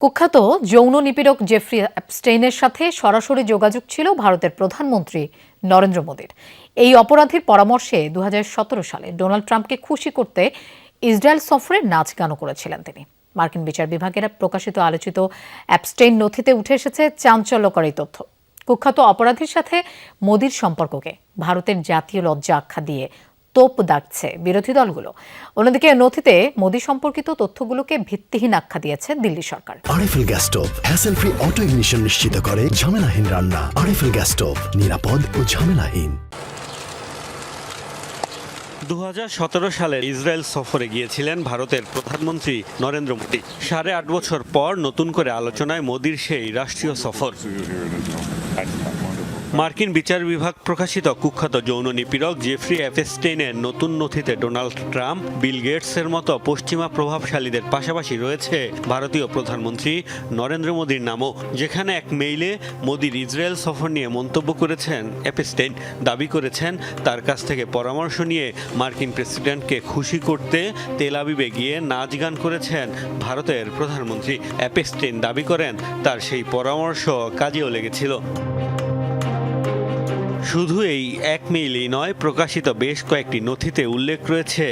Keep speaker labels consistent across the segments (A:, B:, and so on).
A: কুখ্যাত যৌন নিপীড়ক জেফ্রি অ্যাপস্টেইনের সাথে সরাসরি যোগাযোগ ছিল ভারতের প্রধানমন্ত্রী নরেন্দ্র মোদীর। এই অপরাধীর পরামর্শে ২০১৭ সালে ডোনাল্ড ট্রাম্পকে খুশি করতে ইসরায়েল সফরে নাচ গানও করেছিলেন তিনি। মার্কিন বিচার বিভাগের প্রকাশিত আলোচিত অ্যাপস্টেইন নথিতে উঠে এসেছে চাঞ্চল্যকর এই তথ্য। কুখ্যাত অপরাধীর সাথে মোদীর সম্পর্ককে ভারতের জাতীয় লজ্জা আখ্যা দিয়ে তোপ দাগছে বিরোধী দলগুলো। অন্যদিকে নথিতে মোদী সম্পর্কিত তথ্যগুলোকে ভিত্তিহীন আখ্যা দিয়েছে দিল্লি সরকার।
B: RFL gas stove hassle free auto ignition নিশ্চিত করে ঝামেলাহীন রান্না। আরএফএল গ্যাস স্টোভ, নিরাপদ ও ঝামেলাহীন।
C: ২০১৭ সালে ইসরায়েল সফরে গিয়েছিলেন ভারতের প্রধানমন্ত্রী নরেন্দ্র মোদী। ৮.৫ বছর পর নতুন করে আলোচনায় মোদীর সেই রাষ্ট্রীয় সফর। মার্কিন বিচার বিভাগ প্রকাশিত কুখ্যাত যৌন নিপীড়ক জেফ্রি অ্যাপস্টেইনের নতুন নথিতে ডোনাল্ড ট্রাম্প, বিল গেটসের মতো পশ্চিমা প্রভাবশালীদের পাশাপাশি রয়েছে ভারতীয় প্রধানমন্ত্রী নরেন্দ্র মোদীর নামও। যেখানে এক মেইলে মোদীর ইসরায়েল সফর নিয়ে মন্তব্য করেছেন অ্যাপস্টেইন। দাবি করেছেন তার কাছ থেকে পরামর্শ নিয়ে মার্কিন প্রেসিডেন্টকে খুশি করতে তেল আবিবে গিয়ে নাচ গান করেছেন ভারতের প্রধানমন্ত্রী। অ্যাপস্টেইন দাবি করেন তার সেই পরামর্শ কাজেও লেগেছিল। শুধু এই এক মেইলই নয়, প্রকাশিত বেশ কয়েকটি নথিতে উল্লেখ রয়েছে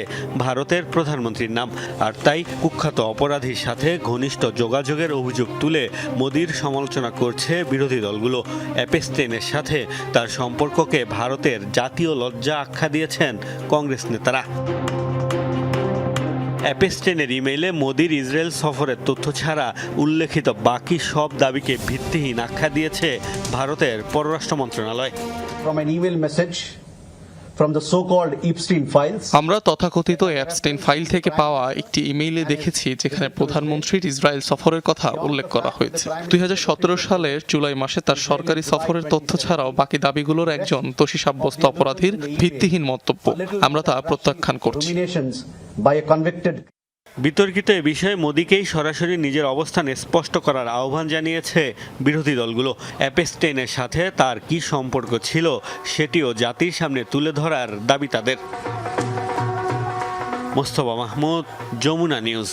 C: ভারতের প্রধানমন্ত্রীর নাম। আর তাই কুখ্যাত অপরাধীর সাথে ঘনিষ্ঠ যোগাযোগের অভিযোগ তুলে মোদীর সমালোচনা করছে বিরোধী দলগুলো। অ্যাপস্টেইনের সাথে তার সম্পর্ককে ভারতের জাতীয় লজ্জা আখ্যা দিয়েছেন কংগ্রেস নেতারা। অ্যাপস্টেইনের ইমেইলে মোদীর ইসরায়েল সফরের তথ্য ছাড়া উল্লেখিত বাকি সব দাবিকে ভিত্তিহীন আখ্যা দিয়েছে ভারতের পররাষ্ট্র মন্ত্রণালয়।
D: আমরা তথাকথিত অ্যাপস্টেইন ফাইল থেকে পাওয়া একটি ইমেইলে দেখেছি যেখানে প্রধানমন্ত্রীর ইসরায়েল সফরের কথা উল্লেখ করা হয়েছে। ২০১৭ সালের জুলাই মাসে তার সরকারি সফরের তথ্য ছাড়াও বাকি দাবিগুলোর একজন দোষী সাব্যস্ত অপরাধীর ভিত্তিহীন মন্তব্য। আমরা তা প্রত্যাখ্যান করছি।
C: বিতর্কিত এ বিষয়ে মোদীকেই সরাসরি নিজের অবস্থান স্পষ্ট করার আহ্বান জানিয়েছে বিরোধী দলগুলো। অ্যাপস্টেইনের সাথে তার কী সম্পর্ক ছিল সেটিও জাতির সামনে তুলে ধরার দাবি তাদের। মোস্তফা মাহমুদ, যমুনা নিউজ।